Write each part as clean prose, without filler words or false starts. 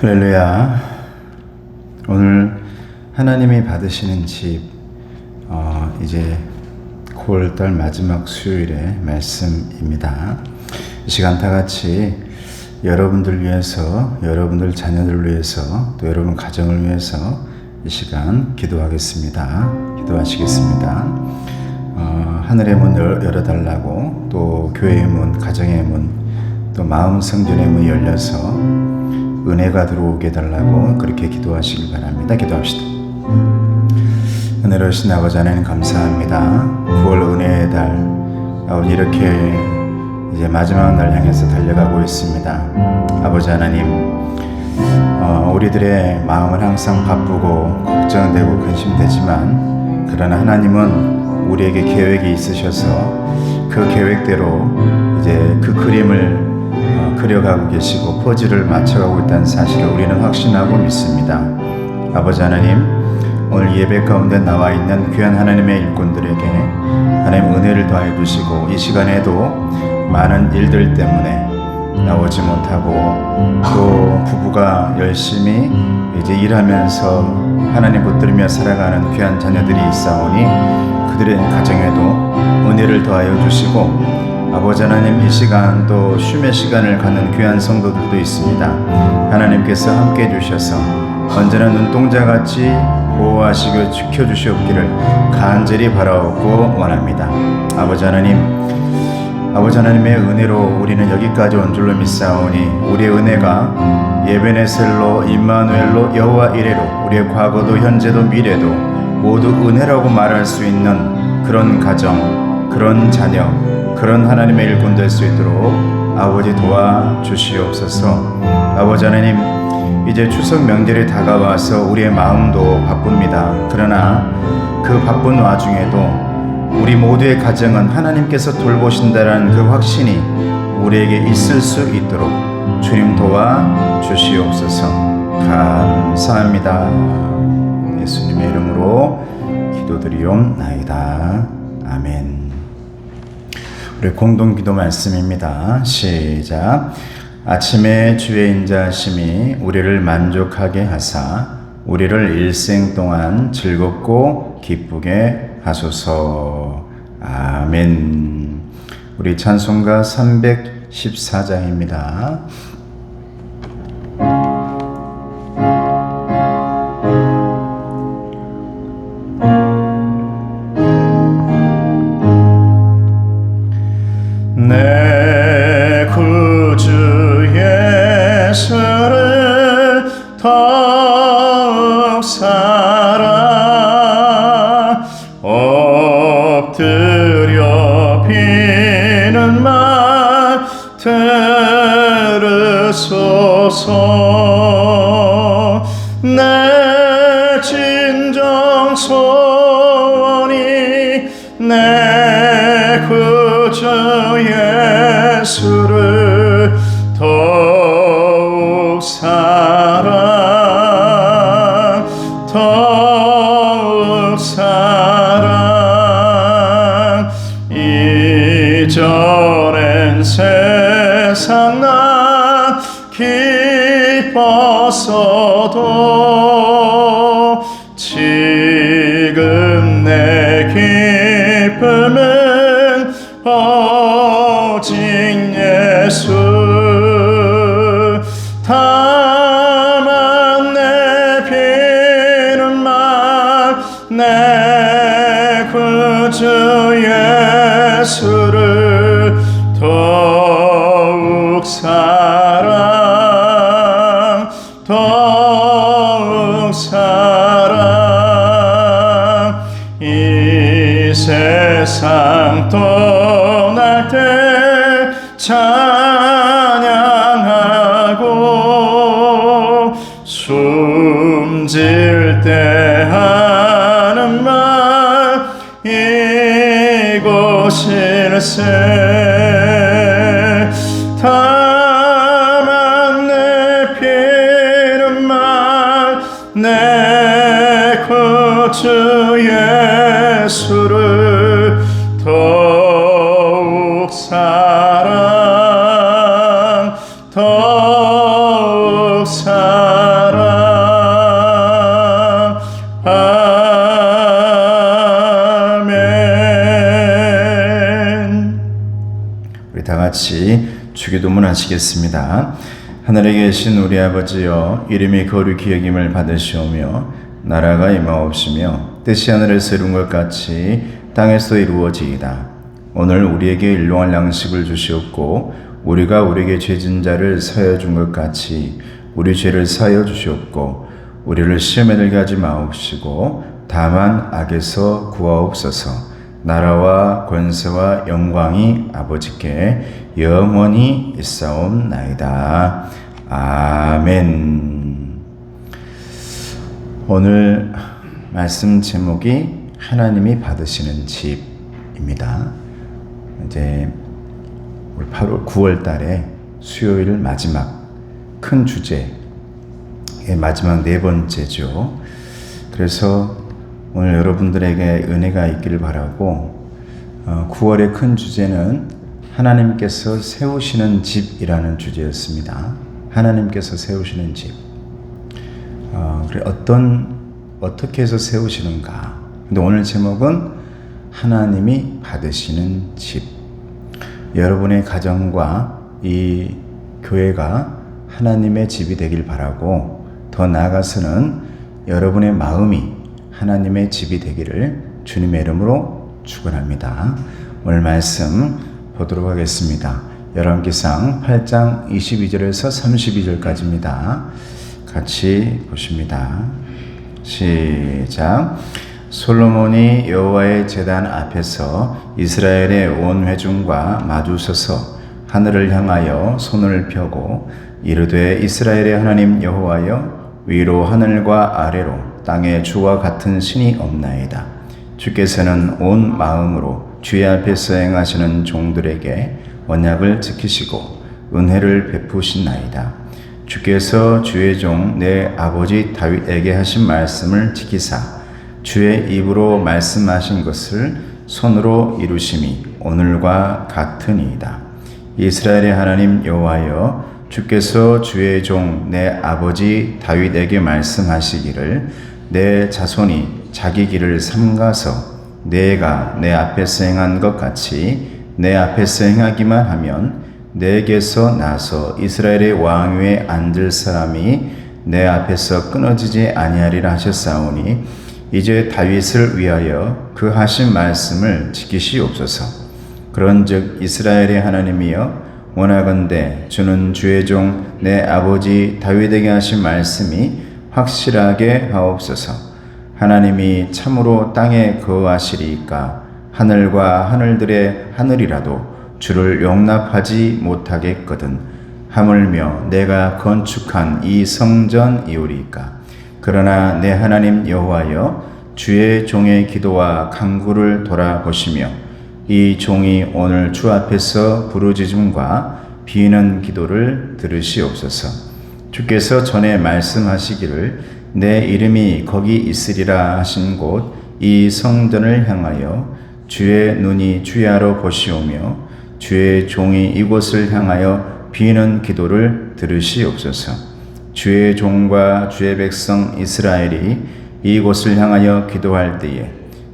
할렐루야. 오늘 하나님이 받으시는 집, 이제 9월달 마지막 수요일의 말씀입니다. 이 시간 다 같이 여러분들 위해서, 여러분들 자녀들 위해서, 또 여러분 가정을 위해서 이 시간 기도하겠습니다. 기도하시겠습니다. 하늘의 문 열어달라고, 또 교회의 문, 가정의 문, 또 마음 성전의 문이 열려서 은혜가 들어오게 해달라고 그렇게 기도하시길 바랍니다. 기도합시다. 은혜로우신 아버지 하나님 감사합니다. 9월 은혜의 달, 아버지 이렇게 이제 마지막 날 향해서 달려가고 있습니다. 아버지 하나님, 우리들의 마음은 항상 바쁘고 걱정되고 근심되지만, 그러나 하나님은 우리에게 계획이 있으셔서 그 계획대로 이제 그 그림을 그려가고 계시고 퍼즐을 맞춰가고 있다는 사실을 우리는 확신하고 믿습니다. 아버지 하나님, 오늘 예배 가운데 나와 있는 귀한 하나님의 일꾼들에게 하나님 은혜를 더해 주시고, 이 시간에도 많은 일들 때문에 나오지 못하고 또 부부가 열심히 이제 일하면서 하나님 붙들며 살아가는 귀한 자녀들이 있사오니 그들의 가정에도 은혜를 더하여 주시고, 아버지 하나님, 이 시간 또 쉼의 시간을 갖는 귀한 성도들도 있습니다. 하나님께서 함께 해주셔서 언제나 눈동자같이 보호하시고 지켜주시옵기를 간절히 바라옵고 원합니다. 아버지 하나님, 아버지 하나님의 은혜로 우리는 여기까지 온 줄로 믿사오니, 우리의 은혜가 예베네셀로, 임마누엘로, 여호와 이레로, 우리의 과거도 현재도 미래도 모두 은혜라고 말할 수 있는 그런 가정, 그런 자녀, 그런 하나님의 일꾼 될 수 있도록 아버지 도와주시옵소서. 아버지 하나님, 이제 추석 명절이 다가와서 우리의 마음도 바쁩니다. 그러나 그 바쁜 와중에도 우리 모두의 가정은 하나님께서 돌보신다라는 그 확신이 우리에게 있을 수 있도록 주님 도와주시옵소서. 감사합니다. 예수님의 이름으로 기도드리옵나이다. 아멘. 우리 공동기도 말씀입니다. 시작. 아침에 주의 인자하심이 우리를 만족하게 하사 우리를 일생 동안 즐겁고 기쁘게 하소서. 아멘. 우리 찬송가 314장입니다. 내 구주 예수를 더욱 사랑 엎드려 비는 말 들으소서. 내 진정 소원이 내 구주 예수를 더욱 사랑, 더욱 사랑. 이전엔 세상 나 기뻤어도 지금 내 기쁨은 오직 예수. 다만 내 비는 말 내 구주 예수를 더욱 사랑, 더욱 사랑. 이 세상 떠날 때 찬양하고 숨질 때 하는 말 이곳일세. 다만 내 피는 말 내 구주 예수를 더욱 사랑, 더욱 사랑. 같이 주기도문 하시겠습니다. 하늘에 계신 우리 아버지여, 이름이 거룩히 여김을 받으시오며 나라가 임하옵시며 뜻이 하늘에서 이룬 것 같이 땅에서 이루어지이다. 오늘 우리에게 일용할 양식을 주시옵고 우리가 우리에게 죄진 자를 사하여 준 것 같이 우리 죄를 사하여 주시옵고 우리를 시험에 들게 하지 마옵시고 다만 악에서 구하옵소서. 나라와 권세와 영광이 아버지께 영원히 있사옵나이다. 아멘. 오늘 말씀 제목이 하나님이 받으시는 집입니다. 이제 9월 달에 수요일 마지막 큰 주제의 마지막 네 번째죠. 그래서 오늘 여러분들에게 은혜가 있기를 바라고 9월의 큰 주제는 하나님께서 세우시는 집이라는 주제였습니다. 하나님께서 세우시는 집. 어떻게 해서 세우시는가? 근데 오늘 제목은 하나님이 받으시는 집. 여러분의 가정과 이 교회가 하나님의 집이 되길 바라고 더 나아가서는 여러분의 마음이 하나님의 집이 되기를 주님의 이름으로 축원합니다. 오늘 말씀 보도록 하겠습니다. 열왕기상 8장 22절에서 32절까지입니다. 같이 보십니다. 시작. 솔로몬이 여호와의 제단 앞에서 이스라엘의 온 회중과 마주서서 하늘을 향하여 손을 펴고 이르되 이스라엘의 하나님 여호와여, 위로 하늘과 아래로 땅에 주와 같은 신이 없나이다. 주께서는 온 마음으로 주의 앞에서 행하시는 종들에게 언약을 지키시고 은혜를 베푸시나이다. 주께서 주의 종 내 아버지 다윗에게 하신 말씀을 지키사 주의 입으로 말씀하신 것을 손으로 이루심이 오늘과 같으니이다. 이스라엘의 하나님 여호와여, 주께서 주의 종 내 아버지 다윗에게 말씀하시기를 내 자손이 자기 길을 삼가서 내가 내 앞에서 행한 것 같이 내 앞에서 행하기만 하면 내게서 나서 이스라엘의 왕 위에 앉을 사람이 내 앞에서 끊어지지 아니하리라 하셨사오니 이제 다윗을 위하여 그 하신 말씀을 지키시옵소서. 그런즉 이스라엘의 하나님이여, 원하건대 주는 주의 종 내 아버지 다윗에게 하신 말씀이 확실하게 하옵소서. 하나님이 참으로 땅에 거하시리이까 하늘과 하늘들의 하늘이라도 주를 용납하지 못하겠거든. 하물며 내가 건축한 이 성전이오리이까. 그러나 내 하나님 여호와여, 주의 종의 기도와 간구를 돌아보시며 이 종이 오늘 주 앞에서 부르짖음과 비는 기도를 들으시옵소서. 주께서 전에 말씀하시기를 내 이름이 거기 있으리라 하신 곳 이 성전을 향하여 주의 눈이 주야로 보시오며 주의 종이 이곳을 향하여 비는 기도를 들으시옵소서. 주의 종과 주의 백성 이스라엘이 이곳을 향하여 기도할 때에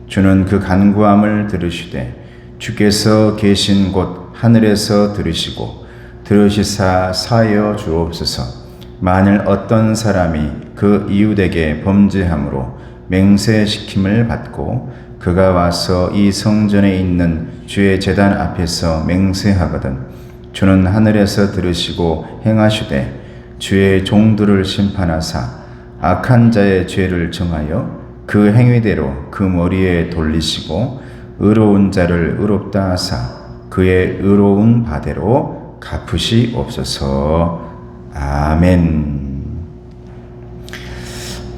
주는 그 간구함을 들으시되 주께서 계신 곳 하늘에서 들으시고 들으시사 사하여 주옵소서. 만일 어떤 사람이 그 이웃에게 범죄함으로 맹세시킴을 받고 그가 와서 이 성전에 있는 주의 제단 앞에서 맹세하거든 주는 하늘에서 들으시고 행하시되 주의 종들을 심판하사 악한 자의 죄를 정하여 그 행위대로 그 머리에 돌리시고 의로운 자를 의롭다 하사 그의 의로운 바대로 갚으시옵소서. 아멘.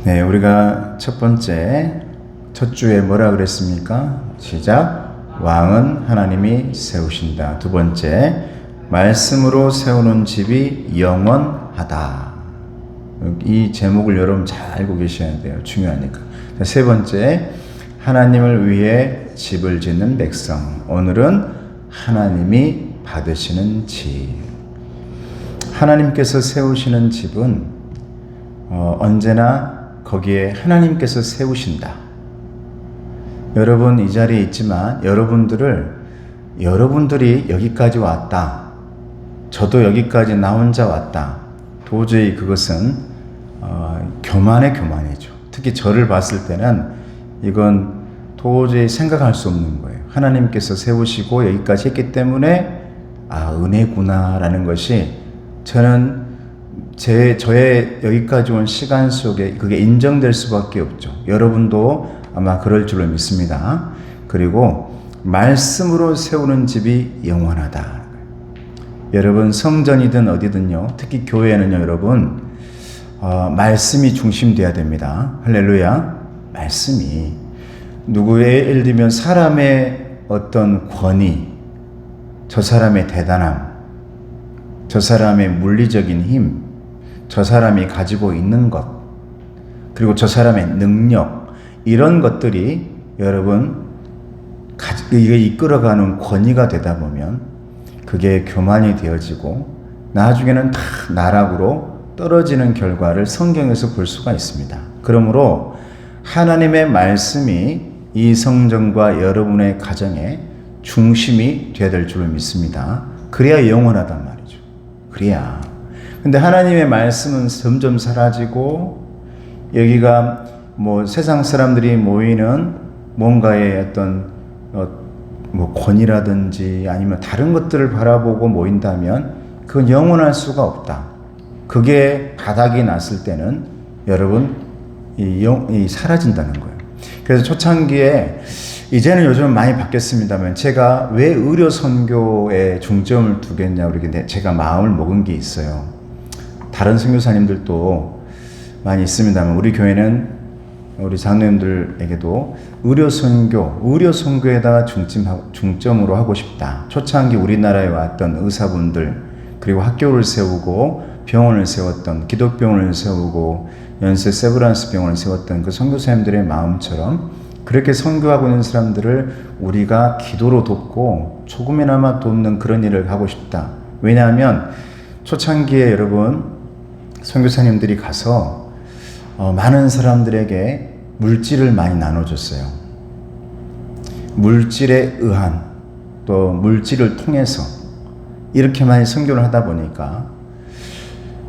네, 우리가 첫 주에 뭐라 그랬습니까? 시작. 왕은 하나님이 세우신다. 두 번째, 말씀으로 세우는 집이 영원하다. 이 제목을 여러분 잘 알고 계셔야 돼요. 중요하니까. 세 번째, 하나님을 위해 집을 짓는 백성. 오늘은 하나님이 받으시는 집. 하나님께서 세우시는 집은 언제나 거기에 하나님께서 세우신다. 여러분 이 자리에 있지만 여러분들이 여기까지 왔다. 저도 여기까지 나 혼자 왔다. 도저히 그것은 교만의 교만이죠. 특히 저를 봤을 때는 이건 도저히 생각할 수 없는 거예요. 하나님께서 세우시고 여기까지 했기 때문에 은혜구나라는 것이 저는 저의 여기까지 온 시간 속에 그게 인정될 수밖에 없죠. 여러분도 아마 그럴 줄로 믿습니다. 그리고 말씀으로 세우는 집이 영원하다. 여러분 성전이든 어디든요, 특히 교회는요, 여러분 말씀이 중심돼야 됩니다. 할렐루야. 말씀이 누구의, 예를 들면 사람의 어떤 권위, 저 사람의 대단함, 저 사람의 물리적인 힘, 저 사람이 가지고 있는 것, 그리고 저 사람의 능력, 이런 것들이 여러분 이게 이끌어가는 권위가 되다 보면 그게 교만이 되어지고 나중에는 다 나락으로 떨어지는 결과를 성경에서 볼 수가 있습니다. 그러므로 하나님의 말씀이 이 성전과 여러분의 가정의 중심이 되어야 될 줄로 믿습니다. 그래야 영원하단 말이죠. 그래야. 근데 하나님의 말씀은 점점 사라지고 여기가 뭐 세상 사람들이 모이는 뭔가의 어떤 권위라든지 아니면 다른 것들을 바라보고 모인다면 그건 영원할 수가 없다. 그게 바닥이 났을 때는 여러분 이 사라진다는 거예요. 그래서 초창기에, 이제는 요즘 많이 바뀌었습니다만, 제가 왜 의료 선교에 중점을 두겠냐고 이렇게 제가 마음을 먹은 게 있어요. 다른 선교사님들도 많이 있습니다만 우리 교회는 우리 장로님들에게도 의료 선교에다가 중점으로 하고 싶다. 초창기 우리나라에 왔던 의사분들, 그리고 학교를 세우고 병원을 세웠던, 기독병원을 세우고 연세 세브란스 병원을 세웠던 그 선교사님들의 마음처럼 그렇게 선교하고 있는 사람들을 우리가 기도로 돕고 조금이나마 돕는 그런 일을 하고 싶다. 왜냐하면 초창기에 여러분 선교사님들이 가서 많은 사람들에게 물질을 많이 나눠줬어요. 물질에 의한, 또 물질을 통해서 이렇게 많이 선교를 하다 보니까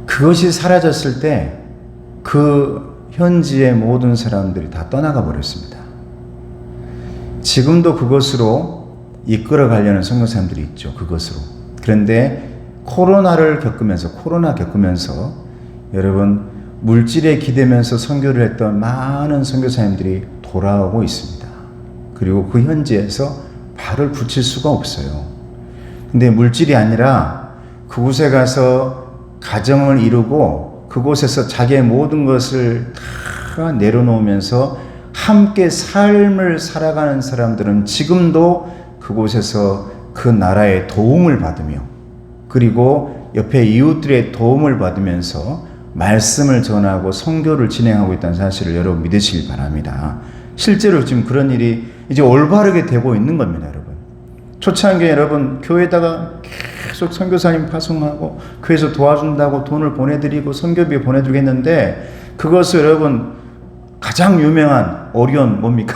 그것이 사라졌을 때 그 현지의 모든 사람들이 다 떠나가 버렸습니다. 지금도 그것으로 이끌어 가려는 선교사님들이 있죠. 그것으로. 그런데 코로나 겪으면서 여러분 물질에 기대면서 선교를 했던 많은 선교사님들이 돌아오고 있습니다. 그리고 그 현지에서 발을 붙일 수가 없어요. 근데 물질이 아니라 그곳에 가서 가정을 이루고 그곳에서 자기의 모든 것을 다 내려놓으면서 함께 삶을 살아가는 사람들은 지금도 그곳에서 그 나라의 도움을 받으며, 그리고 옆에 이웃들의 도움을 받으면서 말씀을 전하고 선교를 진행하고 있다는 사실을 여러분 믿으시길 바랍니다. 실제로 지금 그런 일이 이제 올바르게 되고 있는 겁니다, 여러분. 초창기에 여러분 교회에다가 계속 선교사님 파송하고 교회에서 도와준다고 돈을 보내드리고 선교비 보내주고 했는데, 그것을 여러분 가장 유명한 오리온 뭡니까?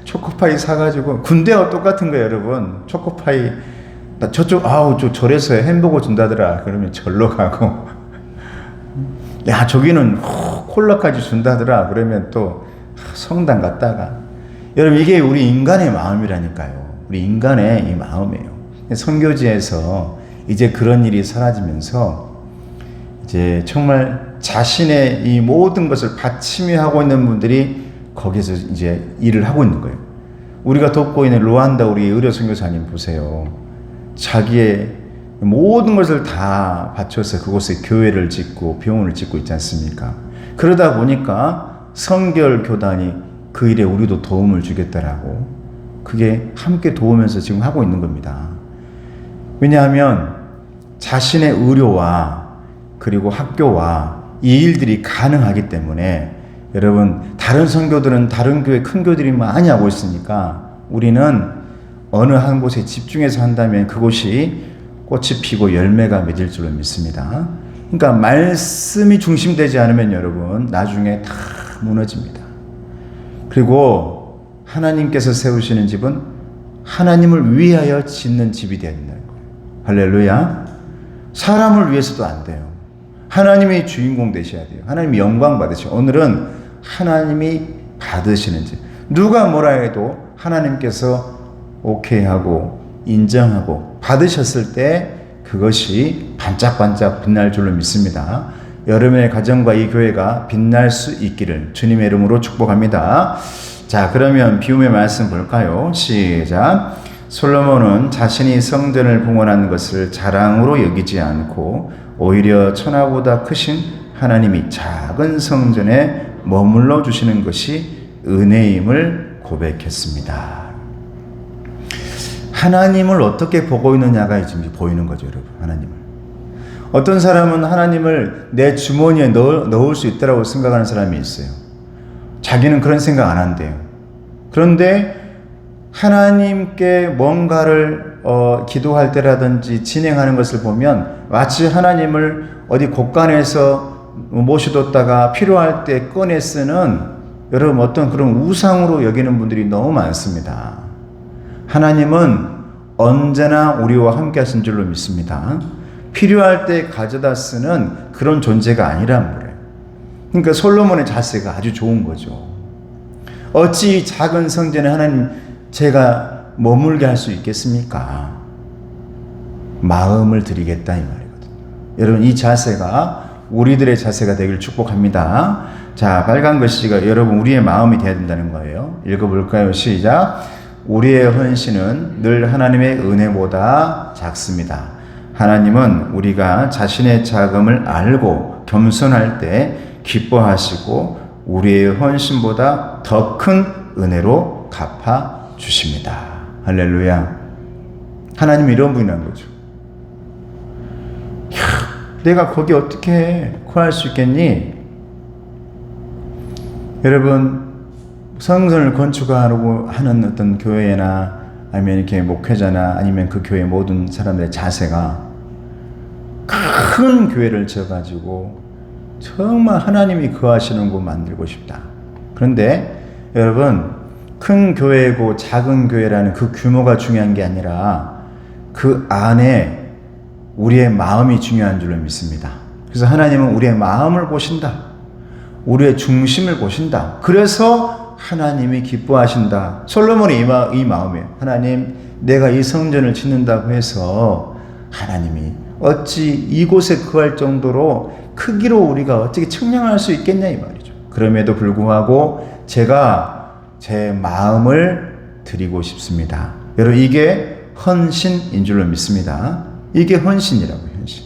초코파이 사가지고, 군대와 똑같은 거예요, 여러분. 초코파이 나 저쪽 저 절에서 햄버거 준다더라. 그러면 절로 가고, 야 저기는 콜라까지 준다더라. 그러면 또 성당 갔다가. 여러분 이게 우리 인간의 마음이라니까요. 우리 인간의 이 마음이에요. 선교지에서 이제 그런 일이 사라지면서 이제 정말 자신의 이 모든 것을 바치며 하고 있는 분들이 거기서 이제 일을 하고 있는 거예요. 우리가 돕고 있는 루안다 우리 의료 선교사님 보세요. 자기의 모든 것을 다 바쳐서 그곳에 교회를 짓고 병원을 짓고 있지 않습니까? 그러다 보니까 성결 교단이 그 일에 우리도 도움을 주겠다라고 그게 함께 도우면서 지금 하고 있는 겁니다. 왜냐하면 자신의 의료와 그리고 학교와 이 일들이 가능하기 때문에, 여러분 다른 선교들은 다른 교회 큰 교들이 많이 하고 있으니까 우리는 어느 한 곳에 집중해서 한다면 그곳이 꽃이 피고 열매가 맺을 줄로 믿습니다. 그러니까 말씀이 중심되지 않으면 여러분 나중에 다 무너집니다. 그리고 하나님께서 세우시는 집은 하나님을 위하여 짓는 집이 되어야 된다는 거예요. 할렐루야. 사람을 위해서도 안 돼요. 하나님이 주인공 되셔야 돼요. 하나님이 영광 받으셔. 오늘은 하나님이 받으시는 집. 누가 뭐라 해도 하나님께서 오케이 하고 인정하고 받으셨을 때 그것이 반짝반짝 빛날 줄로 믿습니다. 여러분의 가정과 이 교회가 빛날 수 있기를 주님의 이름으로 축복합니다. 자, 그러면 비움의 말씀 볼까요? 시작. 솔로몬은 자신이 성전을 봉헌한 것을 자랑으로 여기지 않고 오히려 천하보다 크신 하나님이 작은 성전에 머물러 주시는 것이 은혜임을 고백했습니다. 하나님을 어떻게 보고 있느냐가 지금 보이는 거죠, 여러분. 하나님을. 어떤 사람은 하나님을 내 주머니에 넣을 수 있다고 생각하는 사람이 있어요. 자기는 그런 생각 안 한대요. 그런데 하나님께 뭔가를 기도할 때라든지 진행하는 것을 보면 마치 하나님을 어디 곳간에서 모셔뒀다가 필요할 때 꺼내 쓰는 여러분 어떤 그런 우상으로 여기는 분들이 너무 많습니다. 하나님은 언제나 우리와 함께 하신 줄로 믿습니다. 필요할 때 가져다 쓰는 그런 존재가 아니란 말이에요. 그러니까 솔로몬의 자세가 아주 좋은 거죠. 어찌 작은 성전에 하나님 제가 머물게 할 수 있겠습니까? 마음을 드리겠다 이 말이거든요. 여러분 이 자세가 우리들의 자세가 되길 축복합니다. 자, 빨간 글씨가 여러분 우리의 마음이 되어야 된다는 거예요. 읽어볼까요? 시작. 우리의 헌신은 늘 하나님의 은혜보다 작습니다. 하나님은 우리가 자신의 자금을 알고 겸손할 때 기뻐하시고 우리의 헌신보다 더 큰 은혜로 갚아 주십니다. 할렐루야. 하나님이 이런 분이란 거죠. 내가 거기 어떻게 구할 수 있겠니? 여러분 성전을 건축하려고 하는 어떤 교회나 아니면 이렇게 목회자나 아니면 그 교회 모든 사람들의 자세가 큰 교회를 지어가지고 정말 하나님이 거하시는 곳 만들고 싶다. 그런데 여러분 큰 교회고 작은 교회라는 그 규모가 중요한 게 아니라 그 안에 우리의 마음이 중요한 줄로 믿습니다. 그래서 하나님은 우리의 마음을 보신다. 우리의 중심을 보신다. 그래서 하나님이 기뻐하신다. 솔로몬의 이 마음이에요. 하나님, 내가 이 성전을 짓는다고 해서 하나님이 어찌 이곳에 거할 정도로 크기로 우리가 어떻게 측량할 수 있겠냐 이 말이죠. 그럼에도 불구하고 제가 제 마음을 드리고 싶습니다. 여러분 이게 헌신인 줄로 믿습니다. 이게 헌신이라고요. 헌신.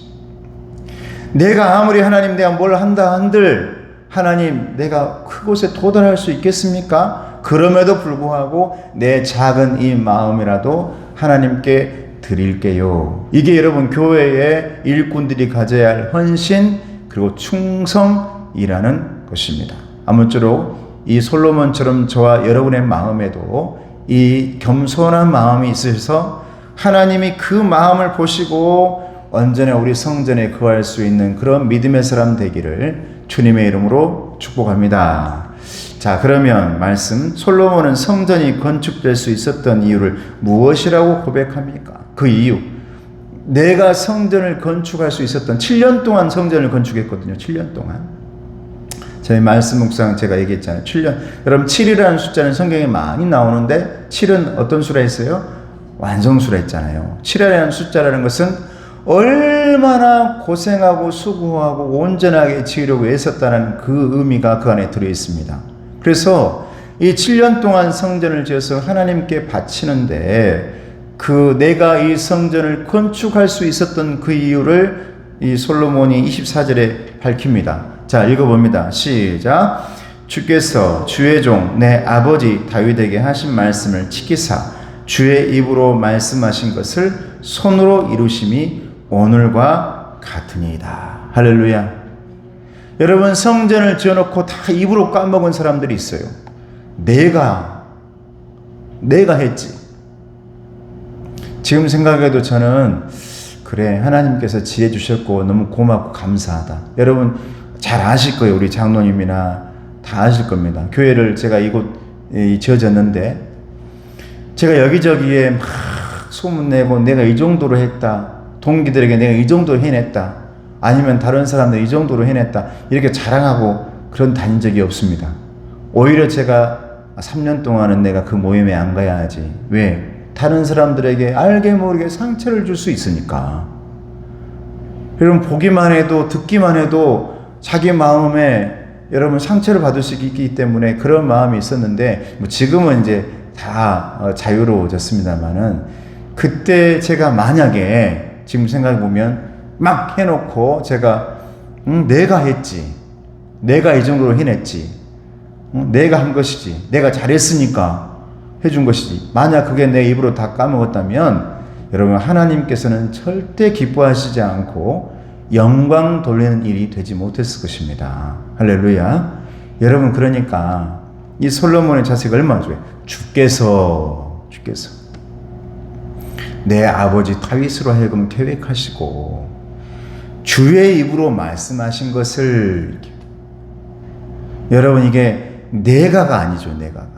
내가 아무리 하나님 내가 뭘 한다 한들 하나님 내가 그곳에 도달할 수 있겠습니까? 그럼에도 불구하고 내 작은 이 마음이라도 하나님께 드릴게요. 이게 여러분 교회의 일꾼들이 가져야 할 헌신 그리고 충성이라는 것입니다. 아무쪼록 이 솔로몬처럼 저와 여러분의 마음에도 이 겸손한 마음이 있으셔서 하나님이 그 마음을 보시고 언제나 우리 성전에 거할 수 있는 그런 믿음의 사람 되기를 주님의 이름으로 축복합니다. 자, 그러면 말씀 솔로몬은 성전이 건축될 수 있었던 이유를 무엇이라고 고백합니까? 그 이유 내가 성전을 건축할 수 있었던 7년 동안 성전을 건축했거든요. 7년 동안 저희 말씀 묵상 제가 얘기했잖아요. 7년. 여러분 7이라는 숫자는 성경에 많이 나오는데 7은 어떤 수라 했어요? 완성수라 했잖아요. 7이라는 숫자라는 것은 얼마나 고생하고 수고하고 온전하게 지으려고 애썼다는 그 의미가 그 안에 들어있습니다. 그래서 이 7년 동안 성전을 지어서 하나님께 바치는데 그 내가 이 성전을 건축할 수 있었던 그 이유를 이 솔로몬이 24절에 밝힙니다. 자, 읽어봅니다. 시작. 주께서 주의 종 내 아버지 다윗에게 하신 말씀을 지키사 주의 입으로 말씀하신 것을 손으로 이루심이 오늘과 같으니이다. 할렐루야. 여러분 성전을 지어놓고 다 입으로 까먹은 사람들이 있어요. 내가 했지. 지금 생각해도 저는 그래 하나님께서 지혜 주셨고 너무 고맙고 감사하다. 여러분 잘 아실 거예요. 우리 장로님이나 다 아실 겁니다. 교회를 제가 이곳 지어졌는데 제가 여기저기에 막 소문내고 내가 이 정도로 했다. 동기들에게 내가 이 정도 해냈다. 아니면 다른 사람들 이 정도로 해냈다. 이렇게 자랑하고 그런 다닌 적이 없습니다. 오히려 제가 3년 동안은 내가 그 모임에 안 가야지. 왜? 다른 사람들에게 알게 모르게 상처를 줄 수 있으니까. 여러분 보기만 해도 듣기만 해도 자기 마음에 여러분 상처를 받을 수 있기 때문에 그런 마음이 있었는데 뭐 지금은 이제 다 자유로워졌습니다만은 그때 제가 만약에 지금 생각해 보면 막 해놓고 제가 내가 했지, 내가 이 정도로 해냈지, 내가 한 것이지, 내가 잘했으니까 해준 것이지, 만약 그게 내 입으로 다 까먹었다면 여러분 하나님께서는 절대 기뻐하시지 않고 영광 돌리는 일이 되지 못했을 것입니다. 할렐루야. 여러분 그러니까 이 솔로몬의 자세가 얼마나 좋아요. 주께서 내 아버지 다윗으로 하여금 계획하시고 주의 입으로 말씀하신 것을 여러분 이게 내가가 아니죠. 내가가.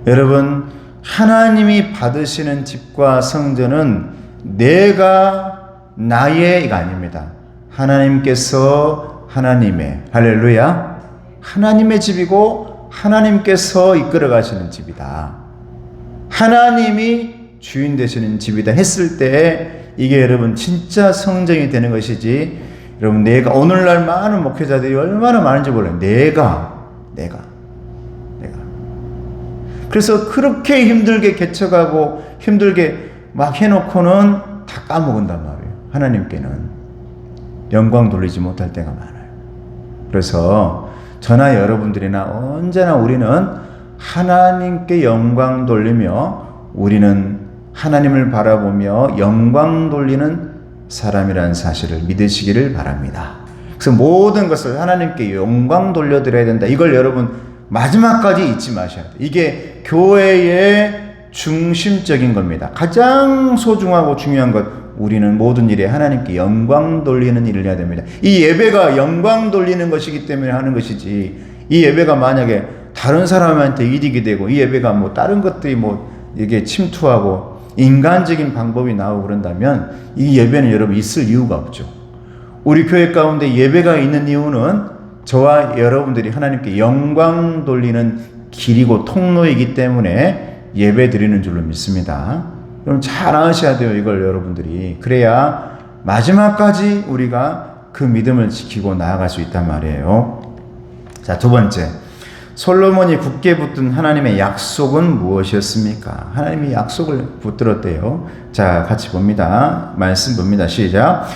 여러분 하나님이 받으시는 집과 성전은 내가 나의가 아닙니다. 하나님께서 하나님의 할렐루야 하나님의 집이고 하나님께서 이끌어 가시는 집이다. 하나님이 주인 되시는 집이다 했을 때 이게 여러분 진짜 성전이 되는 것이지. 여러분 내가 오늘날 많은 목회자들이 얼마나 많은지 몰라요. 내가 그래서 그렇게 힘들게 개척하고 힘들게 막 해놓고는 다 까먹은단 말이에요. 하나님께는 영광 돌리지 못할 때가 많아요. 그래서 저나 여러분들이나 언제나 우리는 하나님께 영광 돌리며 우리는 하나님을 바라보며 영광 돌리는 사람이라는 사실을 믿으시기를 바랍니다. 그래서 모든 것을 하나님께 영광 돌려드려야 된다. 이걸 여러분 마지막까지 잊지 마셔야 돼요. 이게 교회의 중심적인 겁니다. 가장 소중하고 중요한 것, 우리는 모든 일에 하나님께 영광 돌리는 일을 해야 됩니다. 이 예배가 영광 돌리는 것이기 때문에 하는 것이지, 이 예배가 만약에 다른 사람한테 이득이 되고 이 예배가 뭐 다른 것들이 뭐 이게 침투하고 인간적인 방법이 나오고 그런다면 이 예배는 여러분 있을 이유가 없죠. 우리 교회 가운데 예배가 있는 이유는 저와 여러분들이 하나님께 영광 돌리는 길이고 통로이기 때문에 예배 드리는 줄로 믿습니다. 여러분 잘 아셔야 돼요. 이걸 여러분들이. 그래야 마지막까지 우리가 그 믿음을 지키고 나아갈 수 있단 말이에요. 자, 두 번째. 솔로몬이 굳게 붙든 하나님의 약속은 무엇이었습니까? 하나님이 약속을 붙들었대요. 자, 같이 봅니다. 말씀 봅니다. 시작.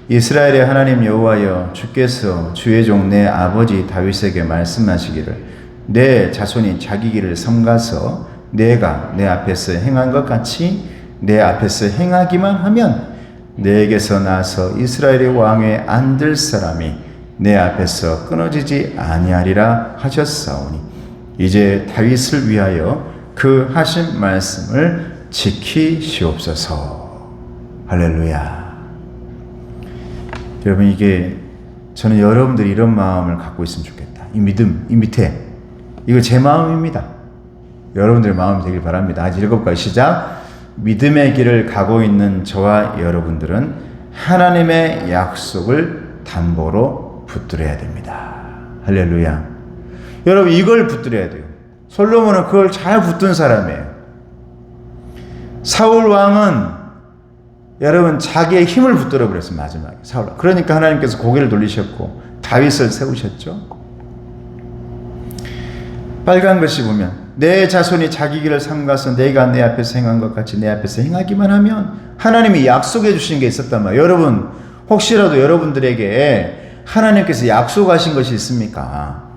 이스라엘의 하나님 여호와여, 주께서 주의 종 내 아버지 다윗에게 말씀하시기를 내 자손이 자기 길을 삼가서 내가 내 앞에서 행한 것 같이 내 앞에서 행하기만 하면 내게서 나서 이스라엘의 왕에 앉을 사람이 내 앞에서 끊어지지 아니하리라 하셨사오니 이제 다윗을 위하여 그 하신 말씀을 지키시옵소서. 할렐루야. 여러분 이게 저는 여러분들이 이런 마음을 갖고 있으면 좋겠다. 이 믿음, 이 밑에 이거 제 마음입니다. 여러분들의 마음이 되길 바랍니다. 아직 읽어볼까요? 시작. 믿음의 길을 가고 있는 저와 여러분들은 하나님의 약속을 담보로 붙들어야 됩니다. 할렐루야. 여러분 이걸 붙들어야 돼요. 솔로몬은 그걸 잘 붙든 사람이에요. 사울 왕은 여러분 자기의 힘을 붙들어 버렸어요. 마지막에 사울 왕. 그러니까 하나님께서 고개를 돌리셨고 다윗을 세우셨죠. 빨간 글씨 보면 내 자손이 자기 길을 삼가서 내가 내 앞에서 행한 것 같이 내 앞에서 행하기만 하면 하나님이 약속해 주신 게 있었단 말이에요. 여러분 혹시라도 여러분들에게 하나님께서 약속하신 것이 있습니까?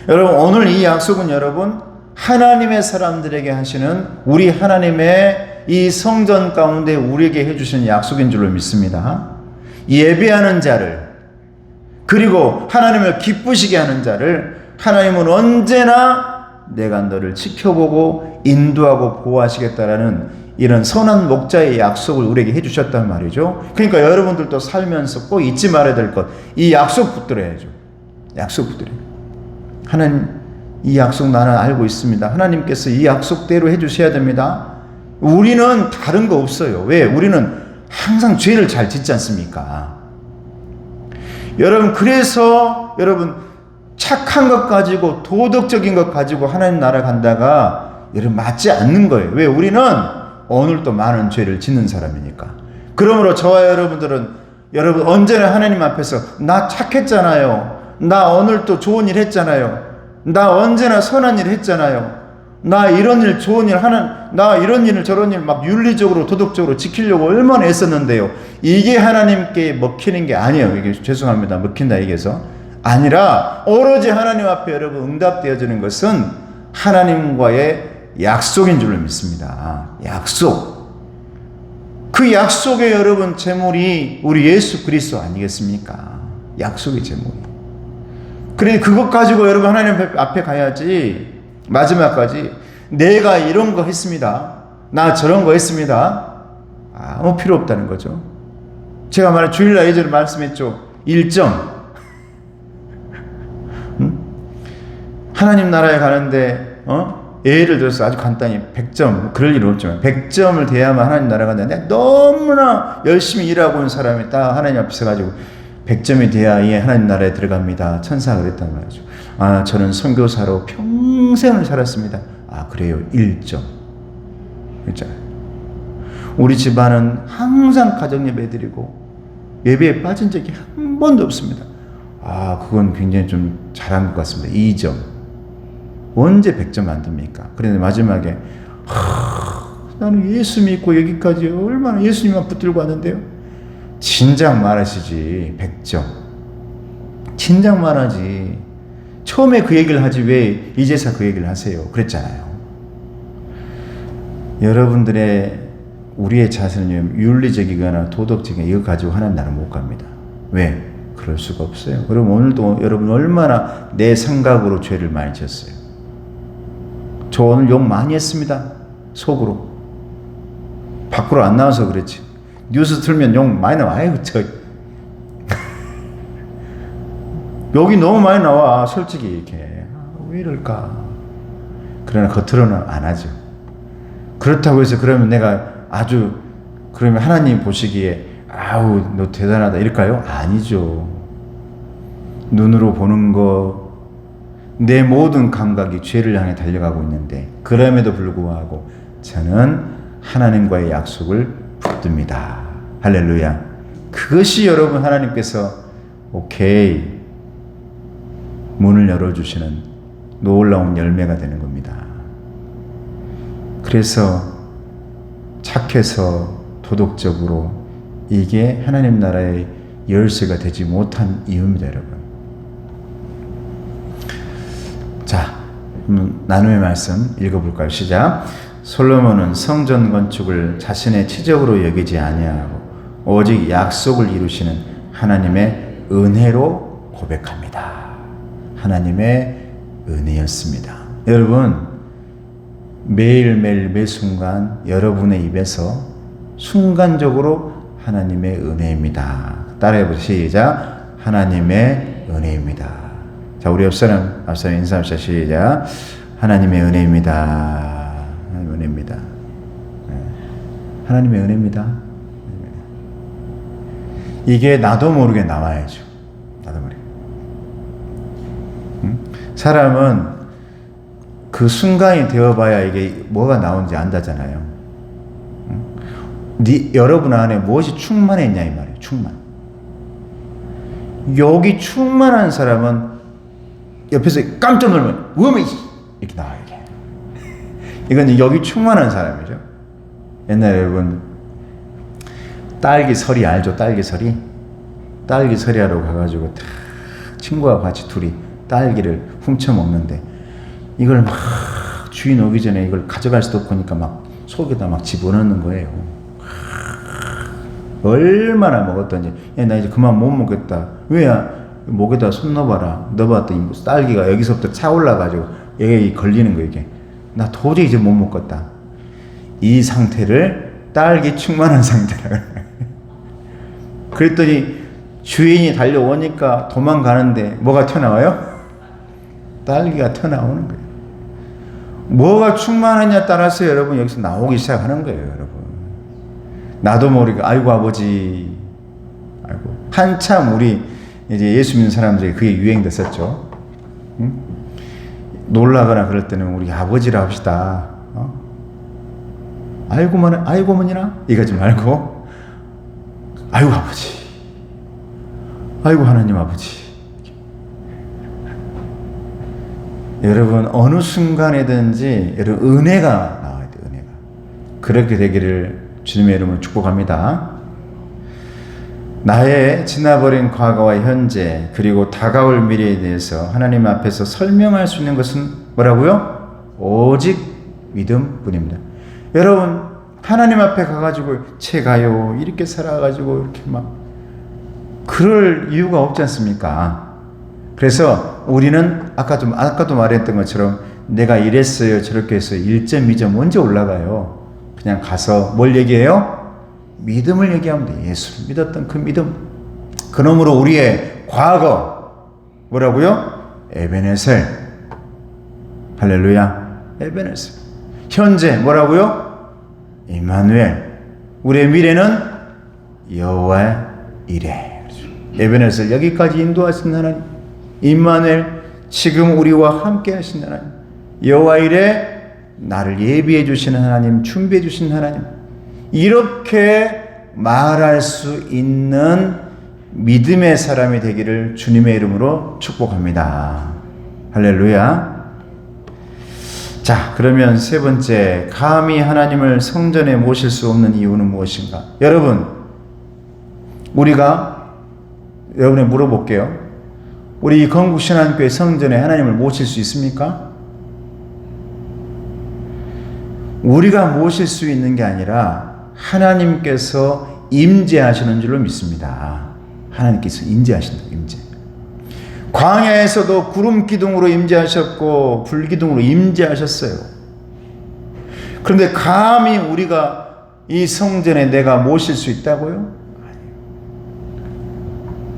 여러분 오늘 이 약속은 여러분 하나님의 사람들에게 하시는 우리 하나님의 이 성전 가운데 우리에게 해주시는 약속인 줄로 믿습니다. 예배하는 자를 그리고 하나님을 기쁘시게 하는 자를 하나님은 언제나 내가 너를 지켜보고 인도하고 보호하시겠다라는 이런 선한 목자의 약속을 우리에게 해주셨단 말이죠. 그러니까 여러분들도 살면서 꼭 잊지 말아야 될 것, 이 약속 붙들어야죠. 약속 붙들어요. 하나님 이 약속 나는 알고 있습니다. 하나님께서 이 약속대로 해주셔야 됩니다. 우리는 다른 거 없어요. 왜? 우리는 항상 죄를 잘 짓지 않습니까? 여러분, 그래서 여러분 착한 것 가지고 도덕적인 것 가지고 하나님 나라 간다가 여러분 맞지 않는 거예요. 왜? 우리는 오늘도 많은 죄를 짓는 사람이니까. 그러므로 저와 여러분들은 여러분 언제나 하나님 앞에서 나 착했잖아요. 나 오늘 또 좋은 일 했잖아요. 나 언제나 선한 일 했잖아요. 나 이런 일 좋은 일 나 이런 일 저런 일 막 윤리적으로 도덕적으로 지키려고 얼마나 애썼는데요. 이게 하나님께 먹히는 게 아니에요. 이게 죄송합니다. 먹힌다 얘기해서 아니라 오로지 하나님 앞에 여러분 응답되어지는 것은 하나님과의 약속인 줄로 믿습니다. 약속. 그 약속의 여러분 제물이 우리 예수 그리스도 아니겠습니까? 약속의 제물이. 그래 그것 가지고 여러분 하나님 앞에 가야지. 마지막까지 내가 이런 거 했습니다. 나 저런 거 했습니다. 아무 필요 없다는 거죠. 제가 말한 주일날 예전에 말씀했죠. 1점. 하나님 나라에 가는데 예를 들어서 아주 간단히 100점 그럴 일은 없지만 100점을 돼야만 하나님 나라 간다는데 내가 너무나 열심히 일하고 온 사람이 딱 하나님 앞에 서가지고 100점이 돼야 예 하나님 나라에 들어갑니다. 천사가 그랬단 말이죠. 아 저는 선교사로 평생을 살았습니다. 아 그래요. 1점. 있잖아요. 우리 집안은 항상 가정예배 드리고 예배에 빠진 적이 한 번도 없습니다. 아 그건 굉장히 좀 잘한 것 같습니다. 2점. 언제 100점 만듭니까? 그런데 마지막에 나는 예수 믿고 여기까지 얼마나 예수님만 붙들고 왔는데요. 진작 말하시지. 100점. 진작 말하지. 처음에 그 얘기를 하지 왜 이제서 그 얘기를 하세요? 그랬잖아요. 여러분들의 우리의 자세는 윤리적이거나 도덕적인 이거 가지고 하나님 나라 못 갑니다. 왜? 그럴 수가 없어요. 그럼 오늘도 여러분 얼마나 내 생각으로 죄를 많이 지었어요. 저 오늘 욕 많이 했습니다. 속으로. 밖으로 안 나와서 그렇지. 뉴스 틀면 욕 많이 나와. 아이고 저 욕이 너무 많이 나와. 솔직히 이렇게 왜 이럴까. 그러나 겉으로는 안 하죠. 그렇다고 해서 그러면 내가 아주 그러면 하나님 보시기에 아우 너 대단하다 이럴까요? 아니죠. 눈으로 보는 거 내 모든 감각이 죄를 향해 달려가고 있는데 그럼에도 불구하고 저는 하나님과의 약속을 붙듭니다. 할렐루야. 그것이 여러분 하나님께서 오케이 문을 열어주시는 놀라운 열매가 되는 겁니다. 그래서 착해서 도덕적으로 이게 하나님 나라의 열쇠가 되지 못한 이유입니다, 여러분. 자, 나눔의 말씀 읽어볼까요? 시작. 솔로몬은 성전 건축을 자신의 치적으로 여기지 아니하고 오직 약속을 이루시는 하나님의 은혜로 고백합니다. 하나님의 은혜였습니다. 여러분, 매일매일 매 순간 여러분의 입에서 순간적으로 하나님의 은혜입니다. 따라해보세요. 시작. 하나님의 은혜입니다. 자, 우리 앞사람 인사합시다. 시작. 하나님의 은혜입니다. 하나님의 은혜입니다. 하나님의 은혜입니다. 이게 나도 모르게 나와야죠. 나도 모르게. 사람은 그 순간이 되어봐야 이게 뭐가 나오는지 안다잖아요. 여러분 안에 무엇이 충만했냐 이 말이에요. 충만. 여기 충만한 사람은 옆에서 깜짝 놀면 왜 이렇게 나와요. 이건 여기 충만한 사람이죠. 옛날에 여러분 딸기 서리 알죠? 딸기 서리? 딸기 서리하러 가가지고 친구와 같이 둘이 딸기를 훔쳐 먹는데 이걸 막 주인 오기 전에 이걸 가져갈 수도 없으니까 막 속에다 막 집어넣는 거예요. 얼마나 먹었던지. 야, 나 이제 그만 못 먹겠다. 왜야? 목에다 손 넣어봐라. 넣어봤더니 딸기가 여기서부터 차 올라가지고 여기 걸리는 거 이게. 나 도저히 이제 못 먹겠다. 이 상태를 딸기 충만한 상태라. 그랬더니 주인이 달려오니까 도망가는데 뭐가 튀어나와요? 딸기가 터 나오는 거예요. 뭐가 충만하냐에 따라서 여러분 여기서 나오기 시작하는 거예요, 여러분. 나도 모르게 아이고 아버지, 아이고 한참 우리 이제 예수 믿는 사람들이 그게 유행됐었죠. 응? 놀라거나 그럴 때는 우리 아버지라 합시다. 아이고만 아이고머니나 이거지 말고 아이고 아버지, 아이고 하나님 아버지. 여러분 어느 순간에든지 여러분 은혜가 나와야 돼요. 은혜가. 그렇게 되기를 주님의 이름으로 축복합니다. 나의 지나버린 과거와 현재 그리고 다가올 미래에 대해서 하나님 앞에서 설명할 수 있는 것은 뭐라고요? 오직 믿음뿐입니다. 여러분 하나님 앞에 가가지고 제가요 이렇게 살아가지고 이렇게 막 그럴 이유가 없지 않습니까? 그래서 우리는 아까도 말했던 것처럼 내가 이랬어요 저렇게 해서 1점 2점 언제 올라가요? 그냥 가서 뭘 얘기해요? 믿음을 얘기하면 돼. 예수를 믿었던 그 믿음. 그러므로 우리의 과거 뭐라고요? 에베네셀. 할렐루야. 에베네셀. 현재 뭐라고요? 임마누엘. 우리의 미래는 여호와의 이레. 에베네셀. 여기까지 인도하신 하나님. 임마누엘. 지금 우리와 함께 하신 하나님. 여호와의 이레. 나를 예비해 주시는 하나님, 준비해 주신 하나님. 이렇게 말할 수 있는 믿음의 사람이 되기를 주님의 이름으로 축복합니다. 할렐루야. 자, 그러면 세 번째, 감히 하나님을 성전에 모실 수 없는 이유는 무엇인가? 여러분, 여러분에 물어볼게요. 우리 건국신앙교회 성전에 하나님을 모실 수 있습니까? 우리가 모실 수 있는 게 아니라 하나님께서 임재하시는 줄로 믿습니다. 하나님께서 임재하신다. 임재. 광야에서도 구름 기둥으로 임재하셨고 불 기둥으로 임재하셨어요. 그런데 감히 우리가 이 성전에 내가 모실 수 있다고요?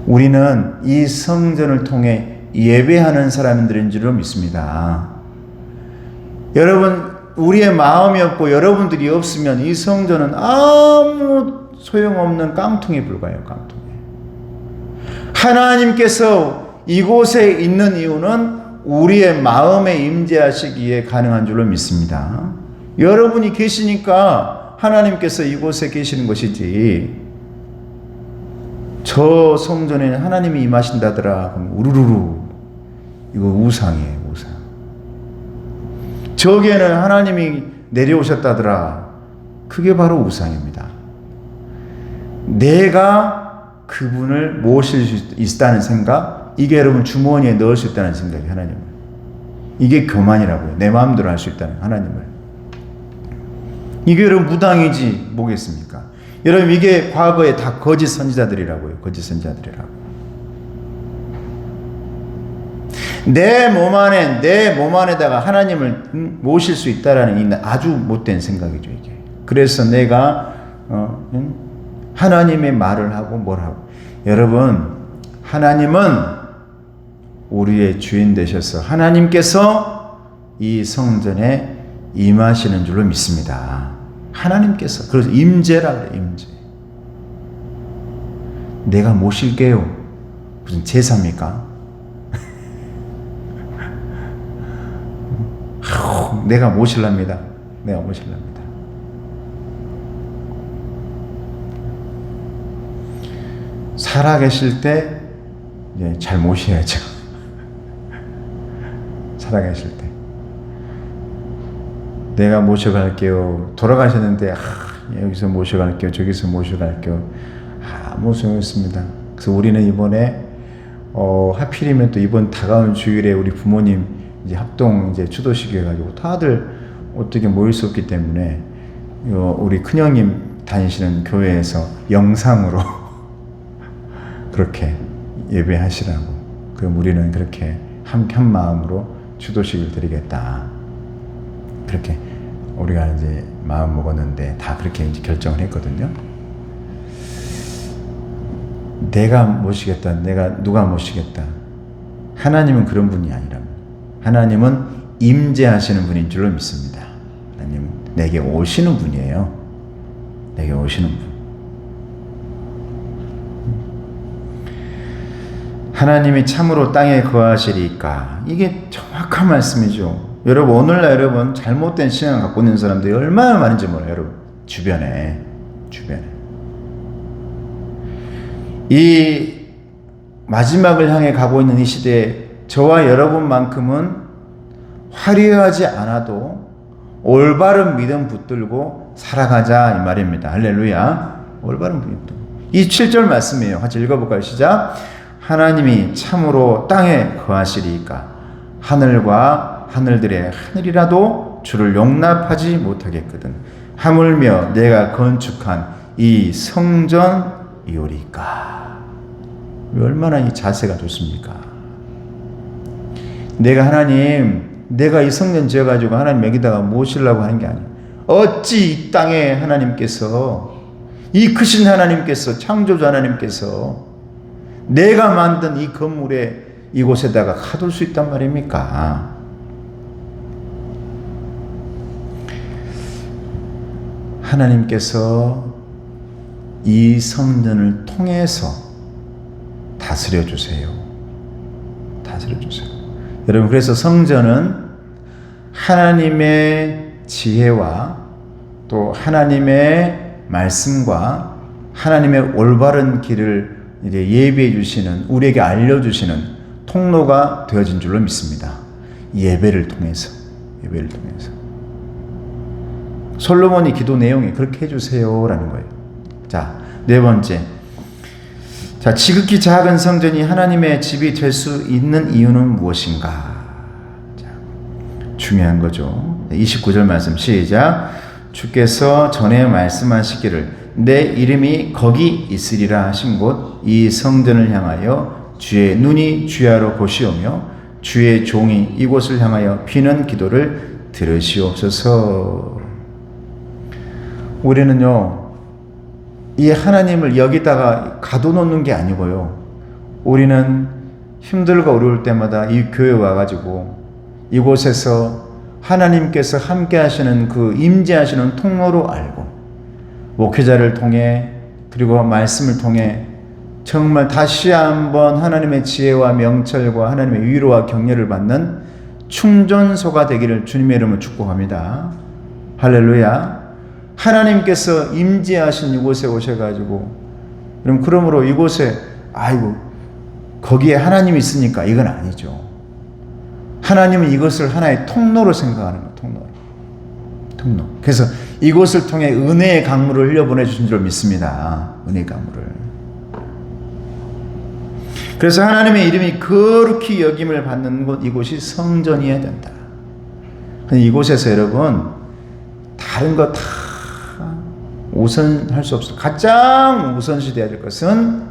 우리는 이 성전을 통해 예배하는 사람들인 줄로 믿습니다. 여러분, 우리의 마음이 없고 여러분들이 없으면 이 성전은 아무 소용없는 깡통에 불과해요. 깡통에. 하나님께서 이곳에 있는 이유는 우리의 마음에 임재하시기에 가능한 줄로 믿습니다. 여러분이 계시니까 하나님께서 이곳에 계시는 것이지, 저 성전에는 하나님이 임하신다더라 그럼 우르르르 이거 우상이에요. 우상. 저기에는 하나님이 내려오셨다더라. 그게 바로 우상입니다. 내가 그분을 모실 수 있다는 생각, 이게 여러분 주머니에 넣을 수 있다는 생각이 하나님을. 이게 교만이라고요. 내 마음대로 할 수 있다는 하나님을. 이게 여러분 무당이지 뭐겠습니까? 여러분 이게 과거에 다 거짓 선지자들이라고요. 거짓 선지자들이라고. 내 몸 안에다가 하나님을 모실 수 있다라는 이 아주 못된 생각이죠, 이게. 그래서 내가 하나님의 말을 하고 뭘 하고. 여러분, 하나님은 우리의 주인 되셔서 하나님께서 이 성전에 임하시는 줄로 믿습니다. 하나님께서. 그래서 임재라 그래, 임재. 내가 모실게요. 무슨 제사입니까? 내가 모실랍니다. 내가 모실랍니다. 살아계실 때 잘 모셔야죠. 살아계실 때. 내가 모셔갈게요. 돌아가셨는데 여기서 모셔갈게요. 저기서 모셔갈게요. 아무 소용없습니다. 그래서 우리는 이번에 하필이면 또 이번 다가온 주일에 우리 부모님 이제 합동 이제 추도식 해가지고 다들 어떻게 모일 수 없기 때문에 우리 큰형님 다니시는 교회에서 영상으로 그렇게 예배하시라고. 그럼 우리는 그렇게 한 마음으로 추도식을 드리겠다. 그렇게 우리가 이제 마음 먹었는데 다 그렇게 이제 결정을 했거든요. 내가 모시겠다. 내가 누가 모시겠다. 하나님은 그런 분이 아니라면. 하나님은 임재하시는 분인 줄로 믿습니다. 하나님 내게 오시는 분이에요. 내게 오시는 분. 하나님이 참으로 땅에 거하시리까? 이게 정확한 말씀이죠. 여러분 오늘날 여러분 잘못된 신앙을 갖고 있는 사람들이 얼마나 많은지 몰라요. 여러분 주변에 이 마지막을 향해 가고 있는 이 시대에 저와 여러분만큼은 화려하지 않아도 올바른 믿음 붙들고 살아가자 이 말입니다. 할렐루야. 올바른 믿음. 이 7절 말씀이에요. 같이 읽어볼까요? 시작. 하나님이 참으로 땅에 거하시리까 하늘과 하늘들의 하늘이라도 주를 용납하지 못하겠거든 하물며 내가 건축한 이 성전이오리까. 얼마나 이 자세가 좋습니까? 내가 이 성전 지어가지고 하나님 여기다가 모시려고 하는 게 아니에요. 어찌 이 땅에 하나님께서, 이 크신 하나님께서, 창조주 하나님께서 내가 만든 이 건물에 이곳에다가 가둘 수 있단 말입니까? 하나님께서 이 성전을 통해서 다스려 주세요. 다스려 주세요. 여러분 그래서 성전은 하나님의 지혜와 또 하나님의 말씀과 하나님의 올바른 길을 이제 예비해 주시는, 우리에게 알려주시는 통로가 되어진 줄로 믿습니다. 예배를 통해서. 솔로몬이 기도 내용이 그렇게 해주세요라는 거예요. 자, 네 번째. 자, 지극히 작은 성전이 하나님의 집이 될 수 있는 이유는 무엇인가? 자, 중요한 거죠. 29절 말씀 시작. 주께서 전에 말씀하시기를 내 이름이 거기 있으리라 하신 곳 이 성전을 향하여 주의 눈이 주야로 보시오며 주의 종이 이곳을 향하여 비는 기도를 들으시옵소서. 우리는요 이 하나님을 여기다가 가둬놓는 게 아니고요, 우리는 힘들고 어려울 때마다 이 교회 와가지고 이곳에서 하나님께서 함께 하시는 그 임재하시는 통로로 알고 목회자를 통해 그리고 말씀을 통해 정말 다시 한번 하나님의 지혜와 명철과 하나님의 위로와 격려를 받는 충전소가 되기를 주님의 이름으로 축복합니다. 할렐루야. 하나님께서 임재하신 이곳에 오셔가지고 그러므로 이곳에 거기에 하나님이 있으니까 이건 아니죠. 하나님은 이것을 하나의 통로로 생각하는 거예요. 통로. 그래서 이곳을 통해 은혜의 강물을 흘려보내 주신 줄 믿습니다. 은혜의 강물을. 그래서 하나님의 이름이 거룩히 여김을 받는 곳, 이곳이 성전이어야 된다. 이곳에서 여러분 다른 거 다 우선할 수 없어. 가장 우선시돼야 될 것은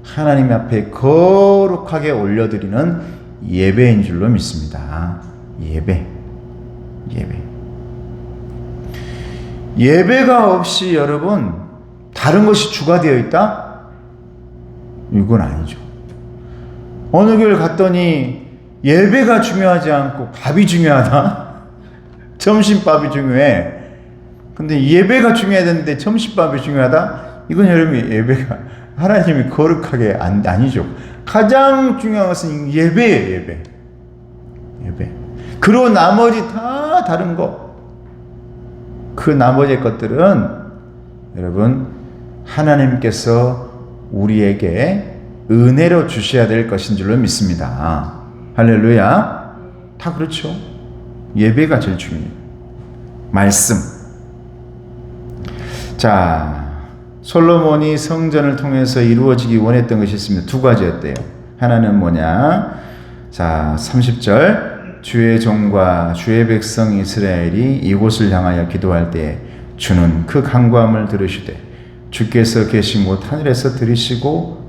하나님 앞에 거룩하게 올려드리는 예배인 줄로 믿습니다. 예배가 없이 여러분 다른 것이 주가 되어 있다? 이건 아니죠. 어느 교회를 갔더니 예배가 중요하지 않고 밥이 중요하다? 점심밥이 중요해. 근데 예배가 중요해야 되는데 점심밥이 중요하다? 이건 여러분 예배가 하나님이 거룩하게 아니죠. 가장 중요한 것은 예배예요. 예배. 그리고 나머지 다 다른 거, 그 나머지 것들은 여러분 하나님께서 우리에게 은혜로 주셔야 될 것인 줄로 믿습니다. 할렐루야. 다 그렇죠. 예배가 제일 중요해요. 말씀. 자, 솔로몬이 성전을 통해서 이루어지기 원했던 것이 있습니다. 두 가지였대요. 하나는 뭐냐? 자, 30절. 주의 종과 주의 백성 이스라엘이 이곳을 향하여 기도할 때 주는 그 간구함을 들으시되 주께서 계신 곳 하늘에서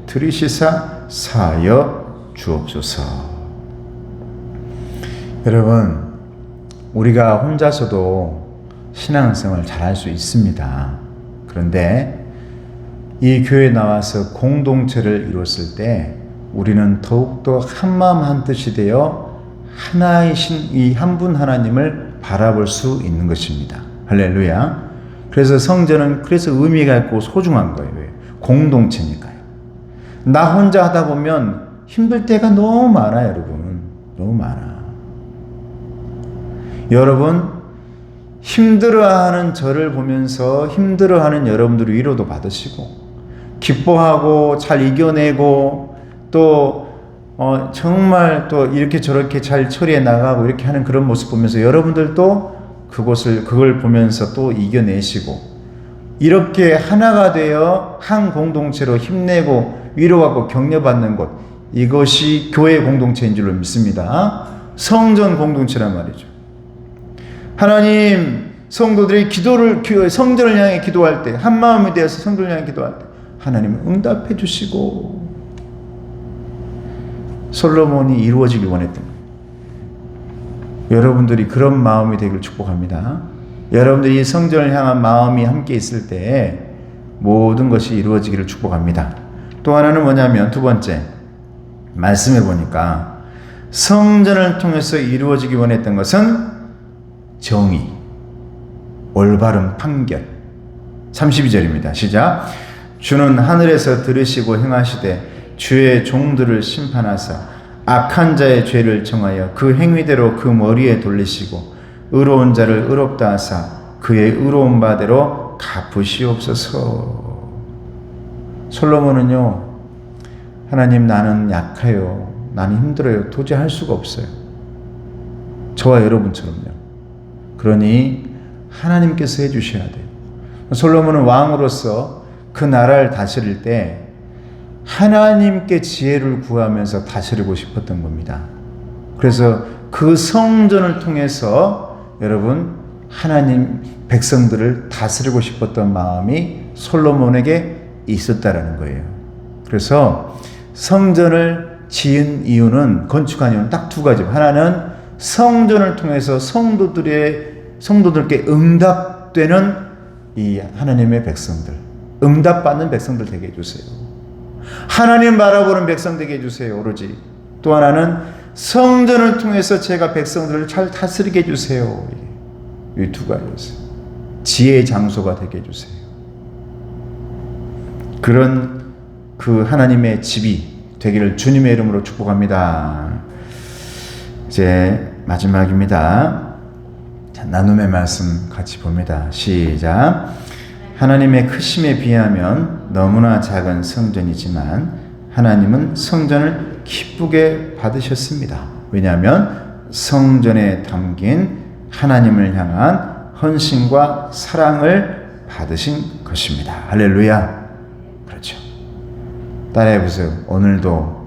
들으시사 사하여 주옵소서. 여러분, 우리가 혼자서도 신앙생활 잘할 수 있습니다. 그런데 이 교회에 나와서 공동체를 이뤘을 때 우리는 더욱더 한마음 한뜻이 되어 하나이신 이 한 분 하나님을 바라볼 수 있는 것입니다. 할렐루야. 그래서 성전은 그래서 의미가 있고 소중한 거예요. 공동체니까요. 나 혼자 하다 보면 힘들 때가 너무 많아요, 여러분. 너무 많아. 여러분, 힘들어하는 저를 보면서 힘들어하는 여러분들 위로도 받으시고, 기뻐하고 잘 이겨내고, 또 정말 또 이렇게 저렇게 잘 처리해 나가고 이렇게 하는 그런 모습 보면서 여러분들도 그걸 보면서 또 이겨내시고, 이렇게 하나가 되어 한 공동체로 힘내고 위로하고 격려받는 것, 이것이 교회 공동체인 줄로 믿습니다. 성전 공동체란 말이죠. 하나님, 성도들이 성전을 향해 기도할 때, 한 마음이 되어서 성전을 향해 기도할 때 하나님은 응답해 주시고, 솔로몬이 이루어지길 원했던 거예요. 여러분들이 그런 마음이 되길 축복합니다. 여러분들이 성전을 향한 마음이 함께 있을 때 모든 것이 이루어지기를 축복합니다. 또 하나는 뭐냐면, 두 번째, 말씀해 보니까 성전을 통해서 이루어지기 원했던 것은 정의, 올바른 판결. 32절입니다. 시작. 주는 하늘에서 들으시고 행하시되 주의 종들을 심판하사 악한 자의 죄를 정하여 그 행위대로 그 머리에 돌리시고 의로운 자를 의롭다 하사 그의 의로운 바대로 갚으시옵소서. 솔로몬은요, 하나님, 나는 약해요. 나는 힘들어요. 도저히 할 수가 없어요. 저와 여러분처럼요. 그러니 하나님께서 해주셔야 돼요. 솔로몬은 왕으로서 그 나라를 다스릴 때 하나님께 지혜를 구하면서 다스리고 싶었던 겁니다. 그래서 그 성전을 통해서 여러분, 하나님 백성들을 다스리고 싶었던 마음이 솔로몬에게 있었다라는 거예요. 그래서 성전을 지은 이유는, 건축한 이유는 딱 두 가지. 하나는 성전을 통해서 성도들께 응답되는 이 하나님의 백성들, 응답받는 백성들 되게 해주세요. 하나님 바라보는 백성 되게 해주세요. 오로지. 또 하나는 성전을 통해서 제가 백성들을 잘 다스리게 해주세요. 이 두 가지였어요. 지혜의 장소가 되게 해주세요. 그런 그 하나님의 집이 되기를 주님의 이름으로 축복합니다. 이제 마지막입니다. 자, 나눔의 말씀 같이 봅니다. 시작. 하나님의 크심에 비하면 너무나 작은 성전이지만 하나님은 성전을 기쁘게 받으셨습니다. 왜냐하면 성전에 담긴 하나님을 향한 헌신과 사랑을 받으신 것입니다. 할렐루야. 그렇죠. 따라해 보세요. 오늘도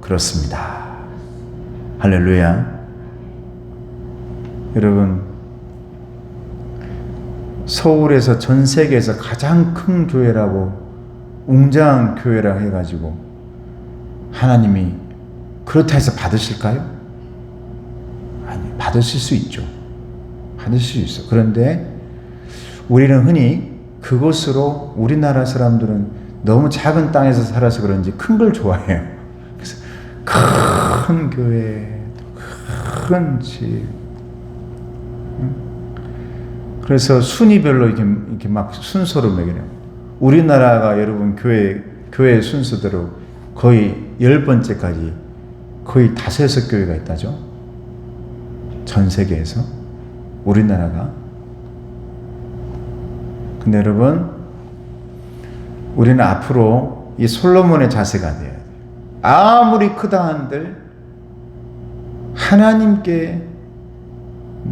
그렇습니다. 할렐루야. 여러분, 서울에서 전 세계에서 가장 큰 교회라고, 웅장한 교회라 해가지고 하나님이 그렇다 해서 받으실까요? 아니, 받으실 수 있죠. 받으실 수 있어. 그런데 우리는 흔히 그것으로, 우리나라 사람들은 너무 작은 땅에서 살아서 그런지 큰 걸 좋아해요. 그래서 큰 교회, 큰 집. 그래서 순위별로 이렇게 막 순서로 매겨요. 우리나라가 여러분 교회 순서대로 거의 10번째까지 거의 5-6교회가 있다죠. 전 세계에서. 우리나라가. 근데 여러분, 우리는 앞으로 이 솔로몬의 자세가 돼야 돼요. 아무리 크다 한들 하나님께,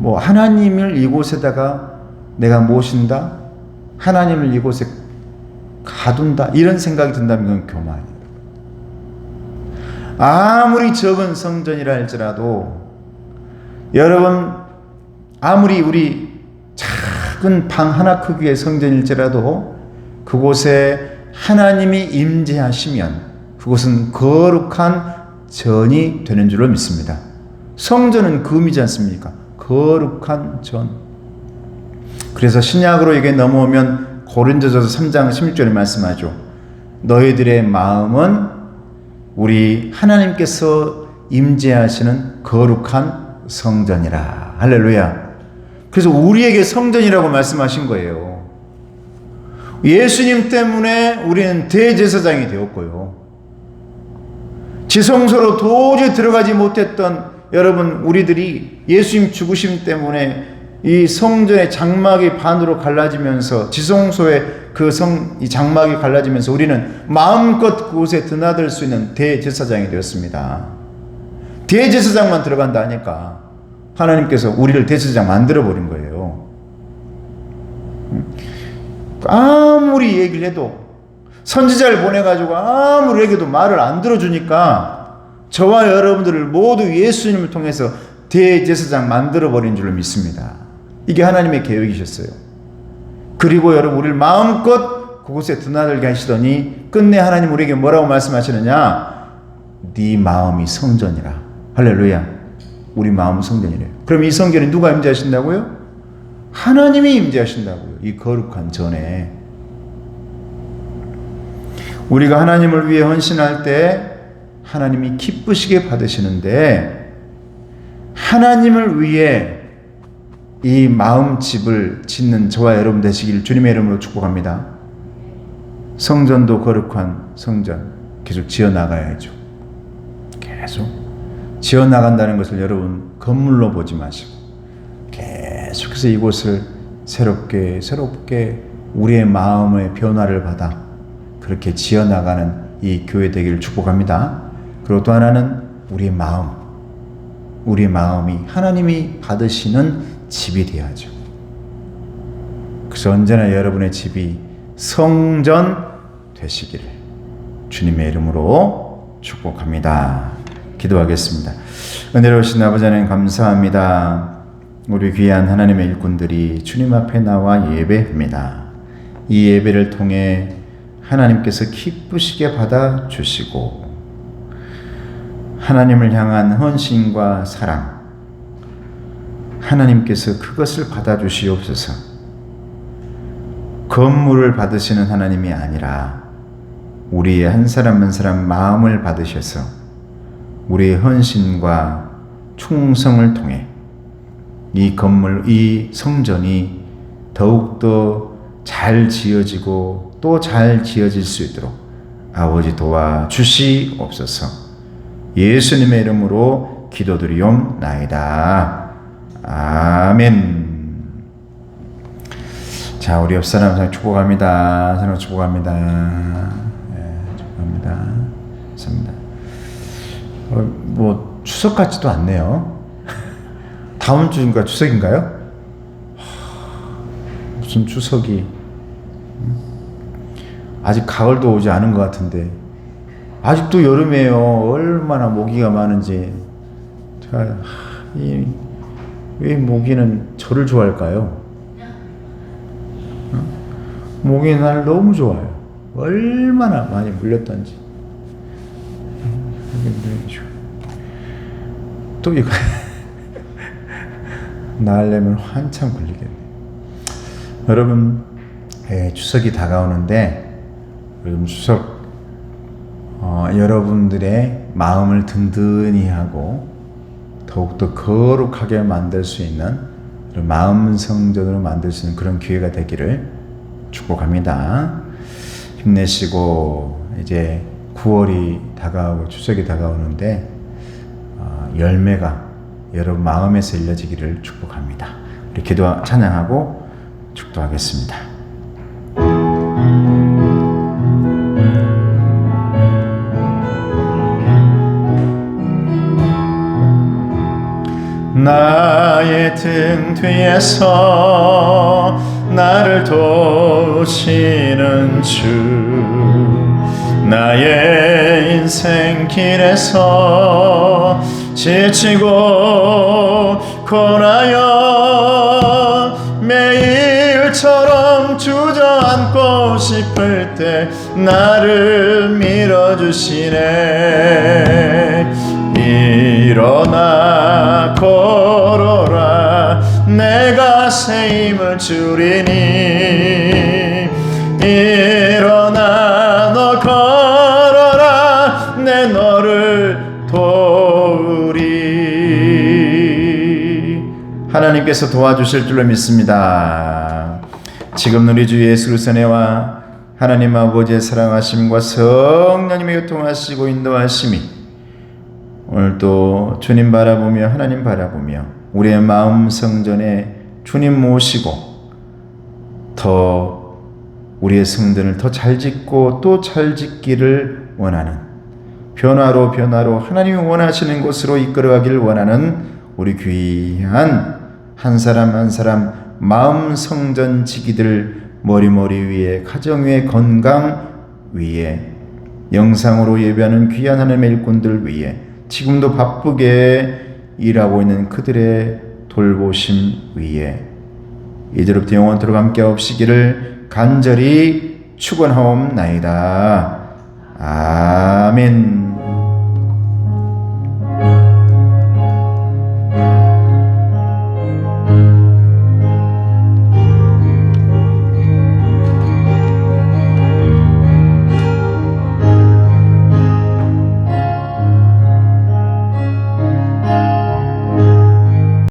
하나님을 이곳에다가 내가 모신다, 하나님을 이곳에 가둔다, 이런 생각이 든다면 그건 교만이에요. 아무리 적은 성전이라 할지라도, 여러분, 아무리 우리 작은 방 하나 크기의 성전일지라도 그곳에 하나님이 임재하시면 그곳은 거룩한 전이 되는 줄로 믿습니다. 성전은 금이지 않습니까? 거룩한 전. 그래서 신약으로 이게 넘어오면 고린도전서 3장 16절에 말씀하죠. 너희들의 마음은 우리 하나님께서 임재하시는 거룩한 성전이라. 할렐루야. 그래서 우리에게 성전이라고 말씀하신 거예요. 예수님 때문에 우리는 대제사장이 되었고요. 지성소로 도저히 들어가지 못했던 여러분, 우리들이 예수님 죽으심 때문에 이 성전의 장막이 반으로 갈라지면서, 지성소의 이 장막이 갈라지면서 우리는 마음껏 그곳에 드나들 수 있는 대제사장이 되었습니다. 대제사장만 들어간다 하니까 하나님께서 우리를 대제사장 만들어버린 거예요. 아무리 얘기를 해도, 선지자를 보내가지고 아무리 얘기해도 말을 안 들어주니까 저와 여러분들을 모두 예수님을 통해서 대제사장 만들어버린 줄로 믿습니다. 이게 하나님의 계획이셨어요. 그리고 여러분, 우리를 마음껏 그곳에 드나들게 하시더니 끝내 하나님 우리에게 뭐라고 말씀하시느냐? 네 마음이 성전이라. 할렐루야. 우리 마음은 성전이래요. 그럼 이 성전에 누가 임재하신다고요? 하나님이 임재하신다고요. 이 거룩한 전에. 우리가 하나님을 위해 헌신할 때 하나님이 기쁘시게 받으시는데, 하나님을 위해 이 마음집을 짓는 저와 여러분 되시길 주님의 이름으로 축복합니다. 성전도 거룩한 성전 계속 지어나가야죠. 계속 지어나간다는 것을 여러분 건물로 보지 마시고 계속해서 이곳을 새롭게 우리의 마음의 변화를 받아 그렇게 지어나가는 이 교회 되기를 축복합니다. 그리고 또 하나는 우리의 마음이 하나님이 받으시는 집이 되어야죠. 그래서 언제나 여러분의 집이 성전 되시기를 주님의 이름으로 축복합니다. 기도하겠습니다. 은혜로우신 아버지 하나님 감사합니다. 우리 귀한 하나님의 일꾼들이 주님 앞에 나와 예배합니다. 이 예배를 통해 하나님께서 기쁘시게 받아주시고 하나님을 향한 헌신과 사랑, 하나님께서 그것을 받아주시옵소서. 건물을 받으시는 하나님이 아니라 우리의 한 사람 한 사람 마음을 받으셔서 우리의 헌신과 충성을 통해 이 건물, 이 성전이 더욱더 잘 지어지고 또 잘 지어질 수 있도록 아버지 도와주시옵소서. 예수님의 이름으로 기도드리옵나이다. 아멘. 자, 우리 옆 사람 축복합니다. 사랑 축복합니다. 축복합니다. 감사합니다. 뭐 추석 같지도 않네요. 다음 주인가 추석인가요? 무슨 추석이? 아직 가을도 오지 않은 것 같은데 아직도 여름이에요. 얼마나 모기가 많은지. 왜 모기는 저를 좋아할까요? 모기는 나를 너무 좋아해요. 얼마나 많이 물렸던지. 또 이거 나으려면 한참 걸리겠네. 여러분, 추석이 다가오는데 요즘 추석 여러분들의 마음을 든든히 하고 더욱더 거룩하게 만들 수 있는 마음 성전으로 만들 수 있는 그런 기회가 되기를 축복합니다. 힘내시고 이제 9월이 다가오고 추석이 다가오는데 열매가 여러분 마음에서 일러지기를 축복합니다. 우리 기도 찬양하고 축도하겠습니다. 나의 등 뒤에서 나를 도우시는 주, 나의 인생 길에서 지치고 고나여 매일처럼 주저앉고 싶을 때 나를 밀어주시네. 일어나 걸어라, 내가 새 힘을 주리니. 일어나 너 걸어라, 내 너를 도우리니. 하나님께서 도와주실 줄로 믿습니다. 지금 우리 주 예수 그리스도의 은혜와 하나님 아버지의 사랑하심과 성령님의 교통하시고 인도하심이 오늘도 주님 바라보며 하나님 바라보며 우리의 마음 성전에 주님 모시고 더 우리의 성전을 더 잘 짓고 또 잘 짓기를 원하는 변화로 하나님이 원하시는 곳으로 이끌어가기를 원하는 우리 귀한 한 사람 한 사람 마음 성전 지기들 머리머리 위에 가정 위에 건강 위에 영상으로 예배하는 귀한 하나님의 일꾼들 위에 지금도 바쁘게 일하고 있는 그들의 돌보심 위에 이제로부터 영원토록 함께 없시기를 간절히 축원하옵나이다. 아멘.